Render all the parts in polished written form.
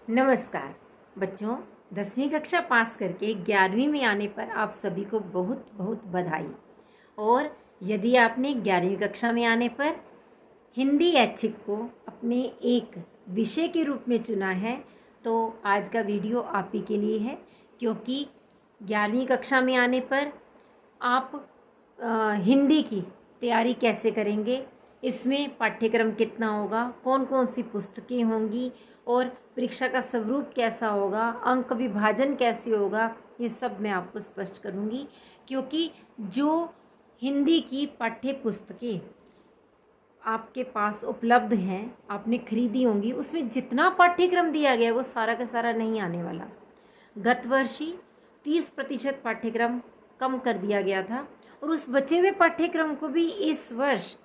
नमस्कार बच्चों, 10वीं कक्षा पास करके 11वीं में आने पर आप सभी को बहुत बहुत बधाई। और यदि आपने 11वीं कक्षा में आने पर हिंदी ऐच्छिक को अपने एक विषय के रूप में चुना है तो आज का वीडियो आप ही के लिए है, क्योंकि 11वीं कक्षा में आने पर आप हिंदी की तैयारी कैसे करेंगे, इसमें पाठ्यक्रम कितना होगा, कौन कौन सी पुस्तकें होंगी और परीक्षा का स्वरूप कैसा होगा, अंक विभाजन कैसे होगा, ये सब मैं आपको स्पष्ट करूंगी। क्योंकि जो हिंदी की पाठ्य पुस्तकें आपके पास उपलब्ध हैं, आपने खरीदी होंगी, उसमें जितना पाठ्यक्रम दिया गया है वो सारा का सारा नहीं आने वाला। गत वर्ष ही 30% पाठ्यक्रम कम कर दिया गया था और उस बचे हुए पाठ्यक्रम को भी इस वर्ष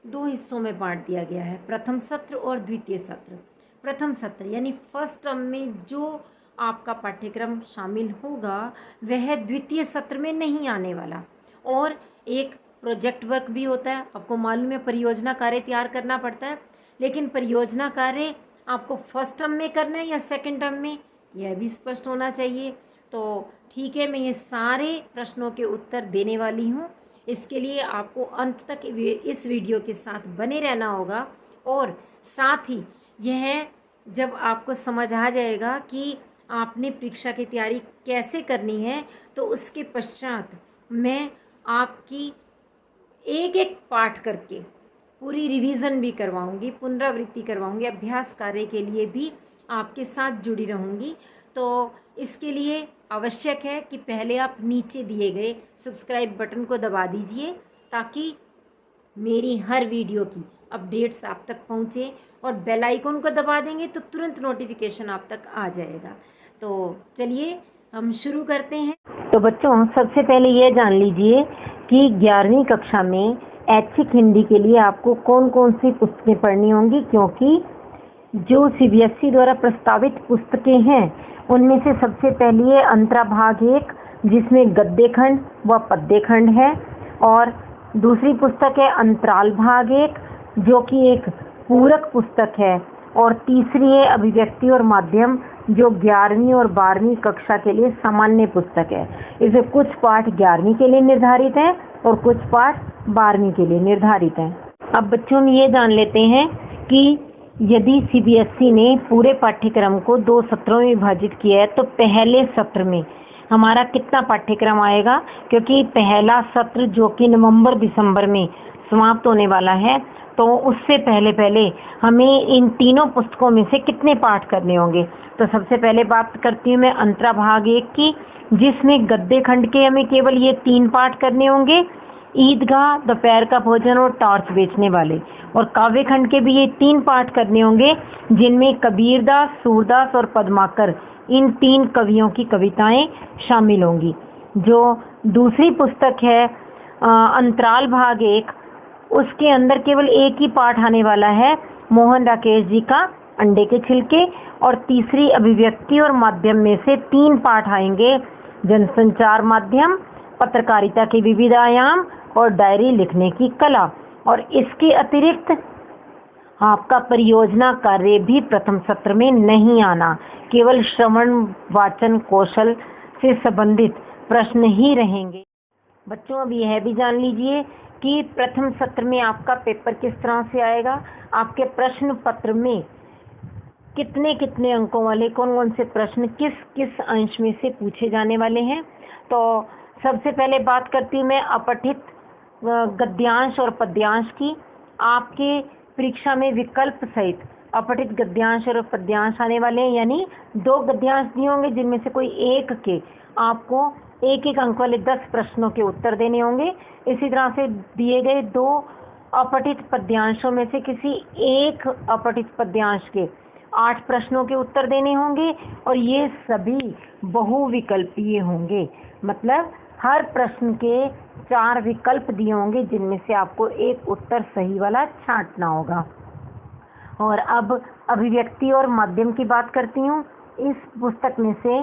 2 हिस्सों में बांट दिया गया है, प्रथम सत्र और द्वितीय सत्र। प्रथम सत्र यानी फर्स्ट टर्म में जो आपका पाठ्यक्रम शामिल होगा वह द्वितीय सत्र में नहीं आने वाला। और एक प्रोजेक्ट वर्क भी होता है, आपको मालूम है परियोजना कार्य तैयार करना पड़ता है, लेकिन परियोजना कार्य आपको फर्स्ट टर्म में करना है या सेकंड टर्म में, यह भी स्पष्ट होना चाहिए। तो ठीक है, मैं ये सारे प्रश्नों के उत्तर देने वाली हूँ। इसके लिए आपको अंत तक इस वीडियो के साथ बने रहना होगा। और साथ ही यह जब आपको समझ आ जाएगा कि आपने परीक्षा की तैयारी कैसे करनी है, तो उसके पश्चात मैं आपकी एक एक पाठ करके पूरी रिवीजन भी करवाऊंगी, पुनरावृत्ति करवाऊंगी, अभ्यास कार्य के लिए भी आपके साथ जुड़ी रहूंगी। तो इसके लिए आवश्यक है कि पहले आप नीचे दिए गए सब्सक्राइब बटन को दबा दीजिए, ताकि मेरी हर वीडियो की अपडेट्स आप तक पहुंचे, और बेल आइकन को दबा देंगे तो तुरंत नोटिफिकेशन आप तक आ जाएगा। तो चलिए हम शुरू करते हैं। तो बच्चों, सबसे पहले ये जान लीजिए कि 11वीं कक्षा में ऐच्छिक हिंदी के लिए आपको कौन कौन सी पुस्तकें पढ़नी होंगी, क्योंकि जो सीबीएसई द्वारा प्रस्तावित पुस्तकें हैं उनमें से सबसे पहली है अंतरा भाग 1, जिसमें गद्य खंड व पद्य खंड है, और दूसरी पुस्तक है अंतराल भाग 1, जो कि एक पूरक पुस्तक है, और तीसरी है अभिव्यक्ति और माध्यम, जो 11वीं और 12वीं कक्षा के लिए सामान्य पुस्तक है। इसे कुछ पाठ 11वीं के लिए निर्धारित हैं और कुछ पाठ 12वीं के लिए निर्धारित हैं। अब बच्चों हम ये जान लेते हैं कि यदि सीबीएसई ने पूरे पाठ्यक्रम को 2 सत्रों में विभाजित किया है तो पहले सत्र में हमारा कितना पाठ्यक्रम आएगा, क्योंकि पहला सत्र जो कि नवंबर दिसंबर में समाप्त होने वाला है, तो उससे पहले पहले हमें इन तीनों पुस्तकों में से कितने पाठ करने होंगे। तो सबसे पहले बात करती हूँ मैं अंतरा भाग 1 की, जिसमें गद्य खंड के हमें केवल ये 3 पाठ करने होंगे, ईदगाह, दोपहर का भोजन और टॉर्च बेचने वाले। और काव्य खंड के भी ये 3 पाठ करने होंगे, जिनमें कबीरदास, सूरदास और पद्माकर, इन 3 कवियों की कविताएं शामिल होंगी। जो दूसरी पुस्तक है अंतराल भाग 1, उसके अंदर केवल एक ही पाठ आने वाला है, मोहन राकेश जी का अंडे के छिलके, और तीसरी अभिव्यक्ति और माध्यम में से 3 पाठ आएंगे, जनसंचार माध्यम, पत्रकारिता के विविध आयाम और डायरी लिखने की कला। और इसके अतिरिक्त आपका परियोजना कार्य भी प्रथम सत्र में नहीं आना, केवल श्रवण वाचन कौशल से संबंधित प्रश्न ही रहेंगे। बच्चों, अब यह भी जान लीजिए कि प्रथम सत्र में आपका पेपर किस तरह से आएगा, आपके प्रश्न पत्र में कितने कितने अंकों वाले कौन कौन से प्रश्न किस किस अंश में से पूछे जाने वाले हैं। तो सबसे पहले बात करती हूँ मैं अपठित गद्यांश और पद्यांश की। आपके परीक्षा में विकल्प सहित अपठित गद्यांश और पद्यांश आने वाले हैं, यानी 2 गद्यांश दिए होंगे, जिनमें से कोई एक के आपको एक एक अंक वाले 10 प्रश्नों के उत्तर देने होंगे। इसी तरह से दिए गए 2 अपठित पद्यांशों में से किसी एक अपठित पद्यांश के 8 प्रश्नों के उत्तर देने होंगे, और ये सभी बहुविकल्पीय होंगे, मतलब हर प्रश्न के 4 विकल्प दिए होंगे, जिनमें से आपको एक उत्तर सही वाला छांटना होगा। और अब अभिव्यक्ति और माध्यम की बात करती हूँ। इस पुस्तक में से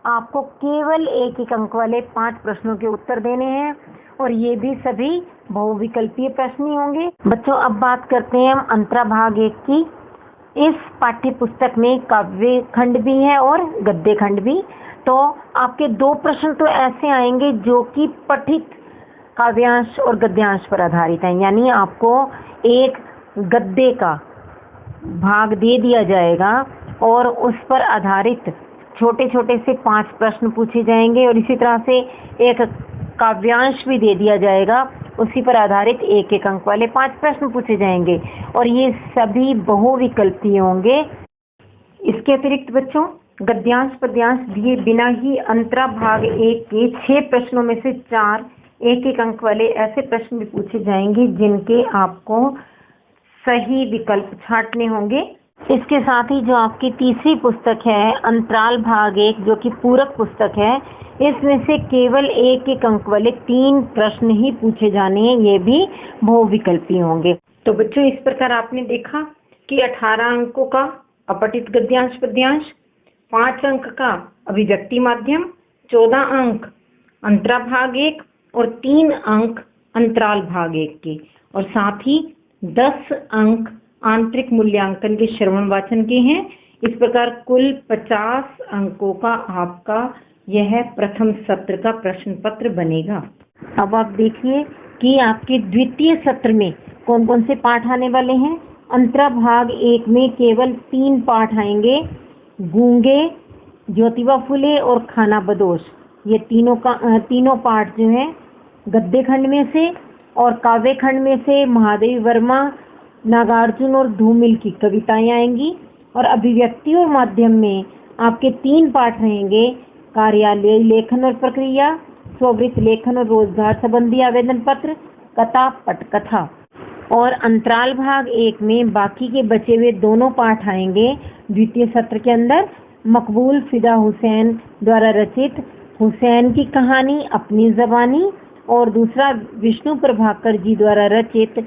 आपको केवल एक एक अंक वाले 5 प्रश्नों के उत्तर देने हैं, और ये भी सभी बहुविकल्पीय प्रश्न ही होंगे। बच्चों, अब बात करते हैं हम अंतरा भाग 1 की। इस पाठ्य पुस्तक में काव्य खंड भी है और गद्य खंड भी। तो आपके 2 प्रश्न तो ऐसे आएंगे जो कि पठित काव्यांश और गद्यांश पर आधारित हैं, यानी आपको एक गद्य का भाग दे दिया जाएगा और उस पर आधारित छोटे छोटे से 5 प्रश्न पूछे जाएंगे, और इसी तरह से एक काव्यांश भी दे दिया जाएगा, उसी पर आधारित 1-1 अंक वाले 5 प्रश्न पूछे जाएंगे, और ये सभी बहुविकल्पीय होंगे। इसके अतिरिक्त बच्चों गद्यांश पद्यांश दिए बिना ही अंतरा भाग 1 के 6 प्रश्नों में से 4 1-1 अंक वाले ऐसे प्रश्न भी पूछे जाएंगे जिनके आपको सही विकल्प छांटने होंगे। इसके साथ ही जो आपकी तीसरी पुस्तक है अंतराल भाग 1, जो कि पूरक पुस्तक है, इसमें से केवल 1-1 अंक वाले 3 प्रश्न ही पूछे जाने हैं, ये भी बहुविकल्पी होंगे। तो बच्चों इस प्रकार आपने देखा कि 18 अंकों का अपठित गद्यांश पद्यांश, 5 अंक का अभिव्यक्ति माध्यम, 14 अंक अंतरा भाग 1 और 3 अंक अंतराल भाग 1 के, और साथ ही 10 अंक आंतरिक मूल्यांकन के श्रवण वाचन के हैं। इस प्रकार कुल 50 अंकों का आपका यह प्रथम सत्र का प्रश्न पत्र बनेगा। अब आप देखिए कि आपके द्वितीय सत्र में कौन कौन से पाठ आने वाले हैं। अंतरा भाग 1 में केवल 3 पाठ आएंगे, गूंगे, ज्योतिबा फुले और खाना बदोश। ये तीनों पाठ जो है गद्य खंड में से, और काव्य खंड में से महादेवी वर्मा, नागार्जुन और धूमिल की कविताएं आएंगी। और अभिव्यक्ति और माध्यम में आपके 3 पाठ रहेंगे, कार्यालयीय लेखन और प्रक्रिया, स्ववृत्त लेखन और रोजगार संबंधी आवेदन पत्र, कथा पटकथा। और अंतराल भाग 1 में बाकी के बचे हुए दोनों पाठ आएंगे द्वितीय सत्र के अंदर। मकबूल फिदा हुसैन द्वारा रचित हुसैन की कहानी अपनी ज़बानी, और दूसरा विष्णु प्रभाकर जी द्वारा रचित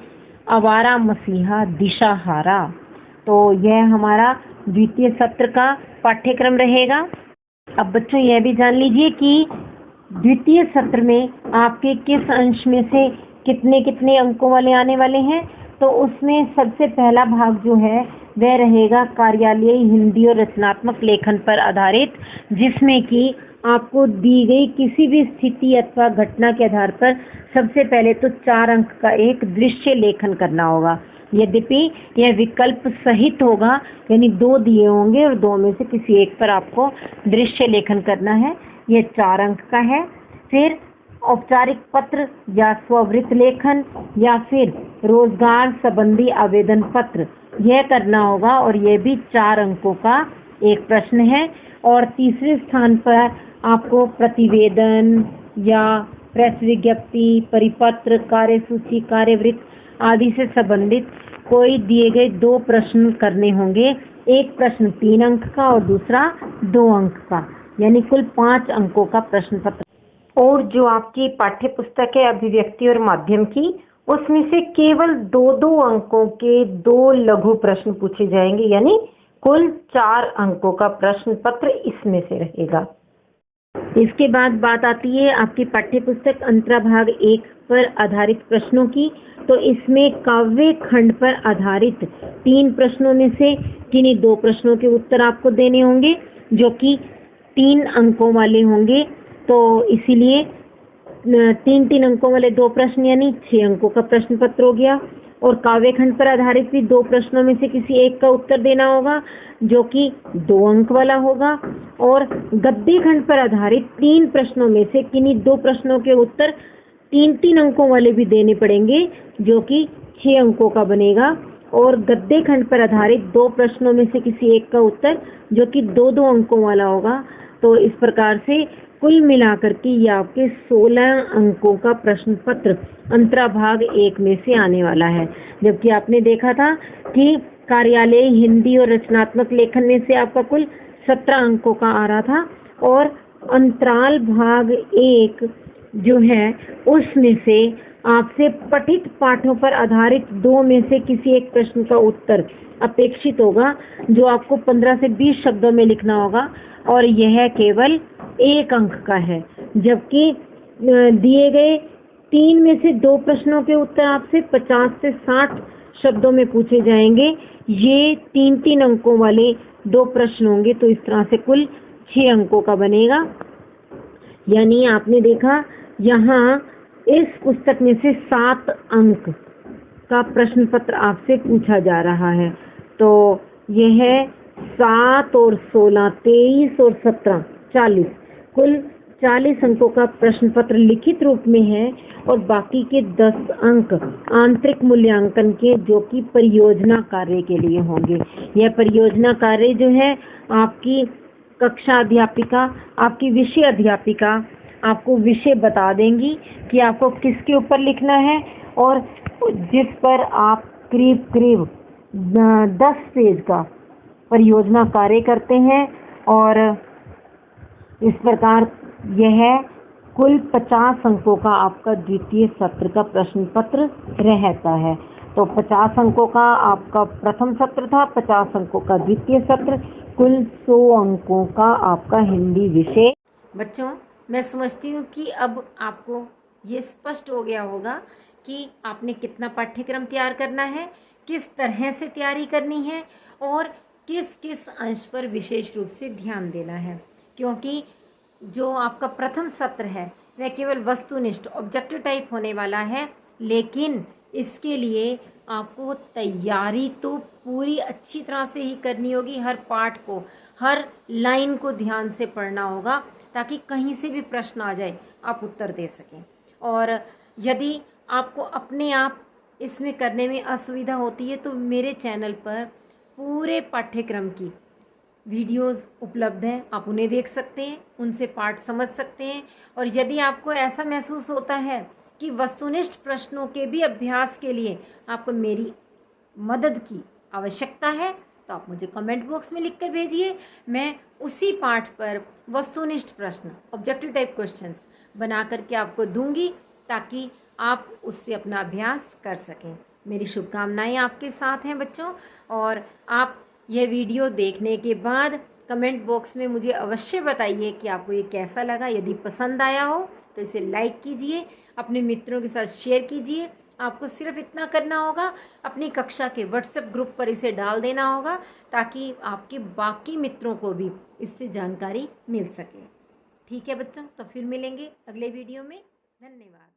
आवारा मसीहा दिशाहारा। तो यह हमारा द्वितीय सत्र का पाठ्यक्रम रहेगा। अब बच्चों यह भी जान लीजिए कि द्वितीय सत्र में आपके किस अंश में से कितने कितने अंकों वाले आने वाले हैं। तो उसमें सबसे पहला भाग जो है वह रहेगा कार्यालयीय हिंदी और रचनात्मक लेखन पर आधारित, जिसमें कि आपको दी गई किसी भी स्थिति अथवा घटना के आधार पर सबसे पहले तो 4 अंक का एक दृश्य लेखन करना होगा। यद्यपि यह विकल्प सहित होगा, यानी 2 दिए होंगे और 2 में से किसी एक पर आपको दृश्य लेखन करना है। यह 4 अंक का है। फिर औपचारिक पत्र या स्ववृत्त लेखन या फिर रोजगार संबंधी आवेदन पत्र, यह करना होगा, और यह भी 4 अंकों का एक प्रश्न है। और तीसरे स्थान पर आपको प्रतिवेदन या प्रेस विज्ञप्ति, परिपत्र, कार्यसूची, कार्यवृत्त आदि से संबंधित कोई दिए गए 2 प्रश्न करने होंगे। एक प्रश्न 3 अंक का और दूसरा 2 अंक का, यानी कुल 5 अंकों का प्रश्न पत्र। और जो आपकी पाठ्य पुस्तक है अभिव्यक्ति और माध्यम की, उसमें से केवल 2-2 अंकों के 2 लघु प्रश्न पूछे जाएंगे, यानी कुल 4 अंकों का प्रश्न पत्र इसमें से रहेगा। इसके बाद बात आती है आपकी पाठ्य पुस्तक अंतरा भाग 1 पर आधारित प्रश्नों की। तो इसमें काव्य खंड पर आधारित 3 प्रश्नों में से किन्हीं 2 प्रश्नों के उत्तर आपको देने होंगे, जो कि 3 अंकों वाले होंगे। तो इसीलिए 3-3 अंकों वाले 2 प्रश्न यानी 6 अंकों का प्रश्न पत्र हो गया। और काव्य खंड पर आधारित भी 2 प्रश्नों में से किसी एक का उत्तर देना होगा, जो कि 2 अंक वाला होगा। और गद्य खंड पर आधारित 3 प्रश्नों में से किन्हीं 2 प्रश्नों के उत्तर 3-3 अंकों वाले भी देने पड़ेंगे, जो कि 6 अंकों का बनेगा। और गद्य खंड पर आधारित 2 प्रश्नों में से किसी एक का उत्तर, जो कि 2-2 अंकों वाला होगा। तो इस प्रकार से कुल मिलाकर के ये आपके 16 अंकों का प्रश्न पत्र अंतरा भाग 1 में से आने वाला है। जबकि आपने देखा था कि कार्यालय हिंदी और रचनात्मक लेखन में से आपका कुल 17 अंकों का आ रहा था, और अंतराल भाग 1 जो है उसमें से आपसे पठित पाठों पर आधारित 2 में से किसी एक प्रश्न का उत्तर अपेक्षित होगा, जो आपको 15 से 20 शब्दों में लिखना होगा, और यह केवल 1 अंक का है। जबकि दिए गए 3 में से 2 प्रश्नों के उत्तर आपसे 50 से 60 शब्दों में पूछे जाएंगे। ये 3-3 अंकों वाले 2 प्रश्न होंगे, तो इस तरह से कुल 6 अंकों का बनेगा। यानी आपने देखा यहाँ इस पुस्तक में से 7 अंक का प्रश्न पत्र आपसे पूछा जा रहा है। तो यह 7 और 16, 23 और 17, 40, कुल 40 अंकों का प्रश्न पत्र लिखित रूप में है और बाकी के 10 अंक आंतरिक मूल्यांकन के, जो कि परियोजना कार्य के लिए होंगे। यह परियोजना कार्य जो है आपकी कक्षा अध्यापिका, आपकी विषय अध्यापिका आपको विषय बता देंगी कि आपको किसके ऊपर लिखना है, और जिस पर आप करीब करीब 10 पेज का परियोजना कार्य करते हैं। और इस प्रकार यह कुल 50 अंकों का आपका द्वितीय सत्र का प्रश्न पत्र रहता है। तो 50 अंकों का आपका प्रथम सत्र था, 50 अंकों का द्वितीय सत्र, कुल 100 अंकों का आपका हिंदी विषय। बच्चों, मैं समझती हूँ कि अब आपको ये स्पष्ट हो गया होगा कि आपने कितना पाठ्यक्रम तैयार करना है, किस तरह से तैयारी करनी है और किस किस अंश पर विशेष रूप से ध्यान देना है। क्योंकि जो आपका प्रथम सत्र है वह केवल वस्तुनिष्ठ ऑब्जेक्टिव टाइप होने वाला है, लेकिन इसके लिए आपको तैयारी तो पूरी अच्छी तरह से ही करनी होगी। हर पाठ को, हर लाइन को ध्यान से पढ़ना होगा, ताकि कहीं से भी प्रश्न आ जाए आप उत्तर दे सकें। और यदि आपको अपने आप इसमें करने में असुविधा होती है तो मेरे चैनल पर पूरे पाठ्यक्रम की वीडियोस उपलब्ध हैं, आप उन्हें देख सकते हैं, उनसे पाठ समझ सकते हैं। और यदि आपको ऐसा महसूस होता है कि वस्तुनिष्ठ प्रश्नों के भी अभ्यास के लिए आपको मेरी मदद की आवश्यकता है तो आप मुझे कमेंट बॉक्स में लिखकर भेजिए। मैं उसी पाठ पर वस्तुनिष्ठ प्रश्न, ऑब्जेक्टिव टाइप क्वेश्चंस बना करके आपको दूंगी, ताकि आप उससे अपना अभ्यास कर सकें। मेरी शुभकामनाएं आपके साथ हैं बच्चों। और आप यह वीडियो देखने के बाद कमेंट बॉक्स में मुझे अवश्य बताइए कि आपको ये कैसा लगा। यदि पसंद आया हो तो इसे लाइक कीजिए, अपने मित्रों के साथ शेयर कीजिए। आपको सिर्फ इतना करना होगा, अपनी कक्षा के व्हाट्सएप ग्रुप पर इसे डाल देना होगा, ताकि आपके बाकी मित्रों को भी इससे जानकारी मिल सके। ठीक है बच्चों, तो फिर मिलेंगे अगले वीडियो में। धन्यवाद।